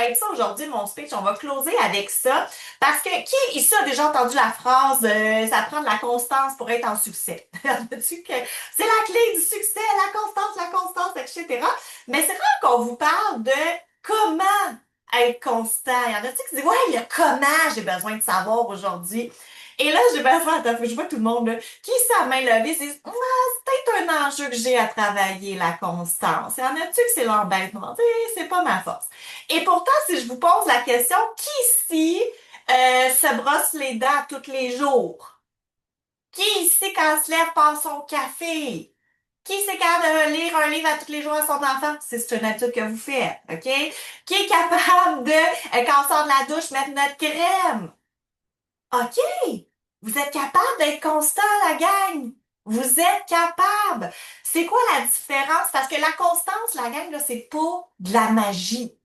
va être ça aujourd'hui, mon speech. On va closer avec ça. Parce que qui ici a déjà entendu la phrase ça prend de la constance pour être en succès? As-tu que c'est la clé du succès, la constance, etc. Mais c'est rare qu'on vous parle de comment être constant. Il y en a qui disent, ouais, il y a comment j'ai besoin de savoir aujourd'hui. Et là, j'ai besoin, attends, je vois tout le monde, là, qui sa main levée, c'est, ah, c'est peut-être un enjeu que j'ai à travailler, la constance. Il y en a-tu que c'est l'embêtement? Tu sais, c'est pas ma force. Et pourtant, si je vous pose la question, qui ici se brosse les dents tous les jours? Qui ici, quand elle se lève, passe son café? Qui c'est capable de lire un livre à tous les jours à son enfant? C'est une habitude que vous faites, OK? Qui est capable de, quand on sort de la douche, mettre notre crème? OK! Vous êtes capable d'être constant, la gang! Vous êtes capable! C'est quoi la différence? Parce que la constance, la gang, là, c'est pas de la magie.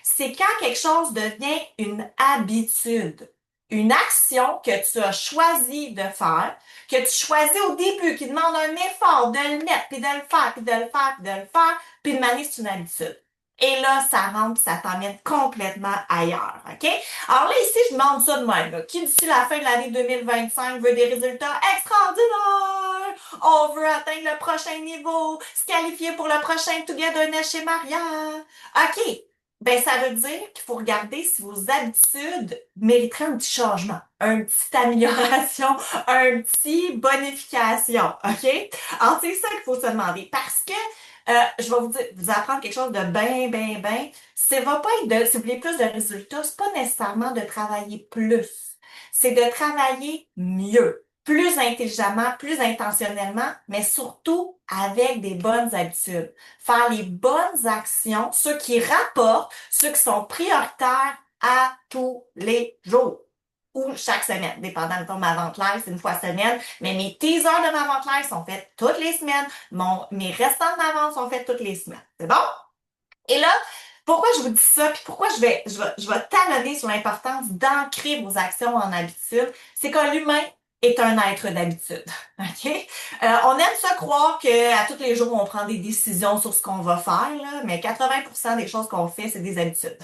C'est quand quelque chose devient une habitude. Une action que tu as choisi de faire, que tu choisis au début, qui demande un effort de le mettre, puis de le faire, puis de le faire, puis de le faire, puis de manière, c'est une habitude. Et là, ça rentre, puis ça t'emmène complètement ailleurs, OK? Alors là, ici, je demande ça de même, là. Qui, d'ici la fin de l'année 2025, veut des résultats extraordinaires? On veut atteindre le prochain niveau, se qualifier pour le prochain Togetherness chez Maria. OK. Ben, ça veut dire qu'il faut regarder si vos habitudes mériteraient un petit changement, une petite amélioration, un petit bonification. OK? Alors, c'est ça qu'il faut se demander. Parce que, je vais vous apprendre quelque chose de bien, ça va pas être de, si vous voulez plus de résultats, c'est pas nécessairement de travailler plus. C'est de travailler mieux, plus intelligemment, plus intentionnellement, mais surtout avec des bonnes habitudes. Faire les bonnes actions, ceux qui rapportent, ceux qui sont prioritaires à tous les jours ou chaque semaine, dépendant de ma vente live, c'est une fois semaine, mais mes teasers de ma vente live sont faits toutes les semaines, mes restants de ma vente sont faits toutes les semaines. C'est bon? Et là, pourquoi je vous dis ça, puis pourquoi je vais talonner sur l'importance d'ancrer vos actions en habitude, c'est qu'un humain est un être d'habitude. OK? On aime se croire que à tous les jours, on prend des décisions sur ce qu'on va faire, là, mais 80% des choses qu'on fait, c'est des habitudes.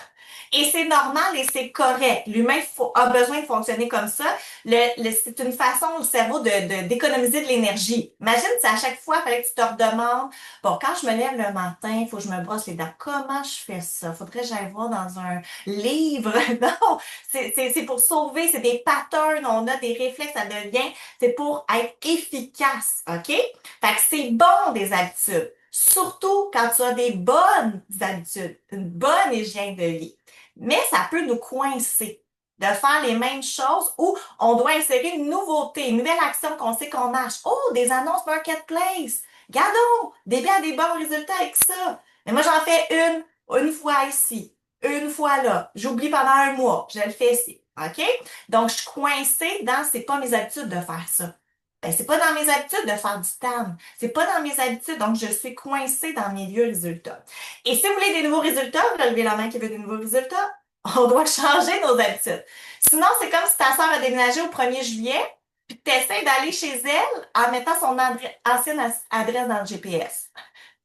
Et c'est normal et c'est correct. L'humain a besoin de fonctionner comme ça. C'est une façon au cerveau d'économiser de l'énergie. Imagine si à chaque fois, il fallait que tu te redemandes, bon, quand je me lève le matin, il faut que je me brosse les dents. Comment je fais ça? Faudrait que j'aille voir dans un livre. Non, c'est pour sauver, c'est des patterns, on a des réflexes, ça devient, c'est pour être efficace, OK? Fait que c'est bon des habitudes. Surtout quand tu as des bonnes habitudes, une bonne hygiène de vie. Mais ça peut nous coincer de faire les mêmes choses ou on doit insérer une nouveauté, une nouvelle action qu'on sait qu'on marche. Oh, des annonces marketplace. Gardons des bons résultats avec ça. Mais moi, j'en fais une fois ici, une fois là. J'oublie pendant un mois. Je le fais ici. OK? Donc, je suis coincée dans c'est pas mes habitudes de faire ça. Ben, c'est pas dans mes habitudes de faire du TAM. C'est pas dans mes habitudes, donc je suis coincée dans mes vieux résultats. Et si vous voulez des nouveaux résultats, vous levez la main qui veut des nouveaux résultats. On doit changer nos habitudes. Sinon, c'est comme si ta sœur a déménagé au 1er juillet, puis tu essaies d'aller chez elle en mettant son ancienne adresse dans le GPS.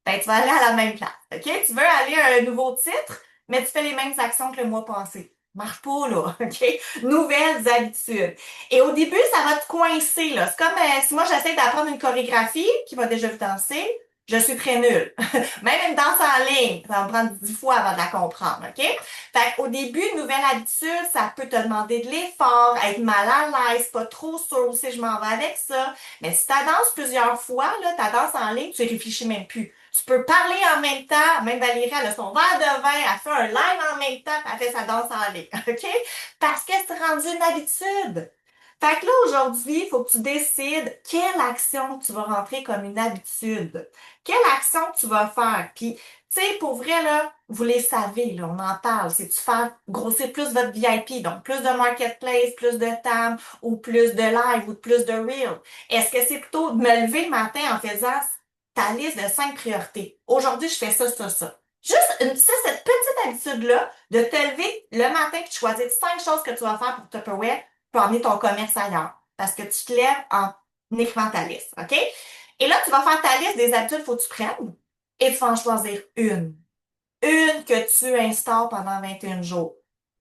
Ben, tu vas aller à la même place. OK? Tu veux aller à un nouveau titre, mais tu fais les mêmes actions que le mois passé. Marche pas, là. OK? Nouvelles habitudes. Et au début, ça va te coincer, là. C'est comme si moi, j'essaie d'apprendre une chorégraphie qui va déjà vu danser. Je suis très nulle. Même une danse en ligne, ça va me prendre 10 fois avant de la comprendre, OK? Fait qu'au début, une nouvelle habitude, ça peut te demander de l'effort, être mal à l'aise, pas trop sûr où c'est je m'en vais avec ça. Mais si tu danses plusieurs fois, là, ta danse en ligne, tu réfléchis même plus. Tu peux parler en même temps, même Valérie, elle a son verre de vin, elle fait un live en même temps, puis elle fait sa danse en ligne, OK? Parce que c'est rendu une habitude. Fait que là, aujourd'hui, il faut que tu décides quelle action tu vas rentrer comme une habitude. Quelle action tu vas faire. Puis, tu sais, pour vrai, là, vous les savez, là, on en parle. C'est de faire grossir plus votre VIP, donc plus de marketplace, plus de TAM, ou plus de live, ou plus de reel. Est-ce que c'est plutôt de me lever le matin en faisant ta liste de 5 priorités? Aujourd'hui, je fais ça, ça, ça. Juste cette petite habitude-là de te lever le matin et de choisir 5 choses que tu vas faire pour Tupperware pour emmener ton commerce ailleurs. Parce que tu te lèves en écrivant ta liste, OK? Et là, tu vas faire ta liste des habitudes qu'il faut que tu prennes et tu vas en choisir une. une que tu instaures pendant 21 jours.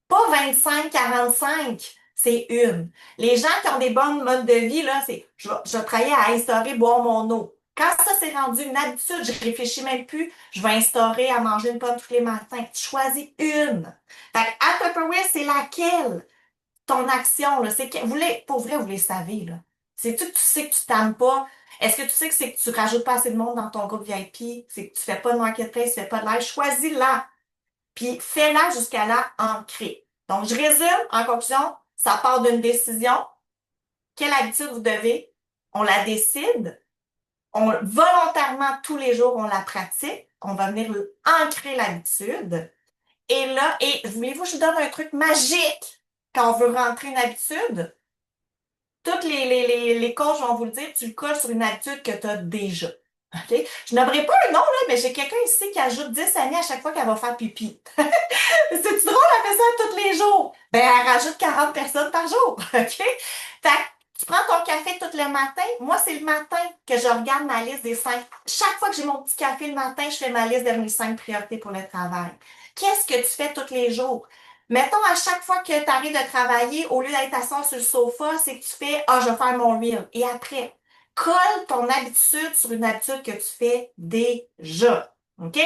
Pas 25, 45, c'est une. Les gens qui ont des bonnes modes de vie, là, c'est je vais travailler à instaurer boire mon eau. Quand ça s'est rendu une habitude, je réfléchis même plus, je vais instaurer à manger une pomme tous les matins. Tu choisis une. Fait que à Tupperware, c'est laquelle? Ton action, là, c'est que pour vrai, vous les savez, là. C'est-tu que tu sais que tu t'aimes pas? Est-ce que tu sais que c'est que tu rajoutes pas assez de monde dans ton groupe VIP? C'est que tu fais pas de marketplace, tu fais pas de live? Choisis-la. Puis fais-la jusqu'à là ancrée. Donc, je résume, en conclusion, ça part d'une décision. Quelle habitude vous devez? On la décide. Volontairement, tous les jours, on la pratique. On va venir ancrer l'habitude. Et là, voulez-vous que je vous donne un truc magique quand on veut rentrer une habitude? Toutes les coachs vont vous le dire, tu le colles sur une habitude que tu as déjà. OK? Je n'aimerais pas un nom, là, mais j'ai quelqu'un ici qui ajoute 10 amis à chaque fois qu'elle va faire pipi. C'est-tu drôle, elle fait ça tous les jours? Ben, elle rajoute 40 personnes par jour. OK? Fait que tu prends ton café tout le matin. Moi, c'est le matin que je regarde ma liste des 5. Chaque fois que j'ai mon petit café le matin, je fais ma liste de mes 5 priorités pour le travail. Qu'est-ce que tu fais tous les jours? Mettons, à chaque fois que tu arrives de travailler, au lieu d'être assis sur le sofa, c'est que tu fais, ah, je vais faire mon reel. Et après, colle ton habitude sur une habitude que tu fais déjà. OK?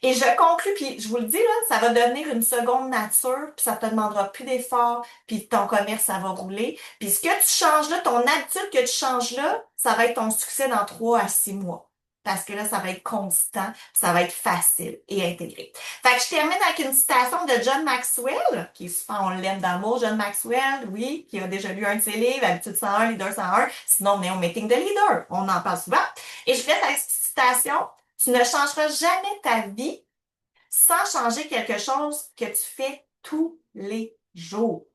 Et je conclus, puis je vous le dis, là, ça va devenir une seconde nature, puis ça te demandera plus d'efforts, puis ton commerce, ça va rouler. Puis ce que tu changes là, ton habitude que tu changes là, ça va être ton succès dans 3 à 6 mois. Parce que là, ça va être constant, puis ça va être facile et intégré. Fait que je termine avec une citation de John Maxwell, qui est super, on l'aime d'amour, John Maxwell, oui, qui a déjà lu un de ses livres, Habitude 101, Leader 101. Sinon, on est au meeting de leader. On en parle souvent. Et je fais cette citation. Tu ne changeras jamais ta vie sans changer quelque chose que tu fais tous les jours.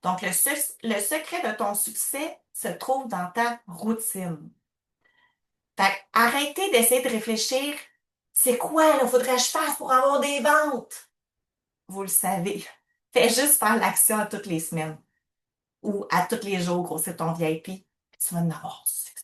Donc, le secret de ton succès se trouve dans ta routine. Fait que arrêtez d'essayer de réfléchir, c'est quoi, là, faudrait que je fasse pour avoir des ventes? Vous le savez. Fais juste faire l'action à toutes les semaines ou à tous les jours, grossir ton VIP, tu vas en avoir du succès.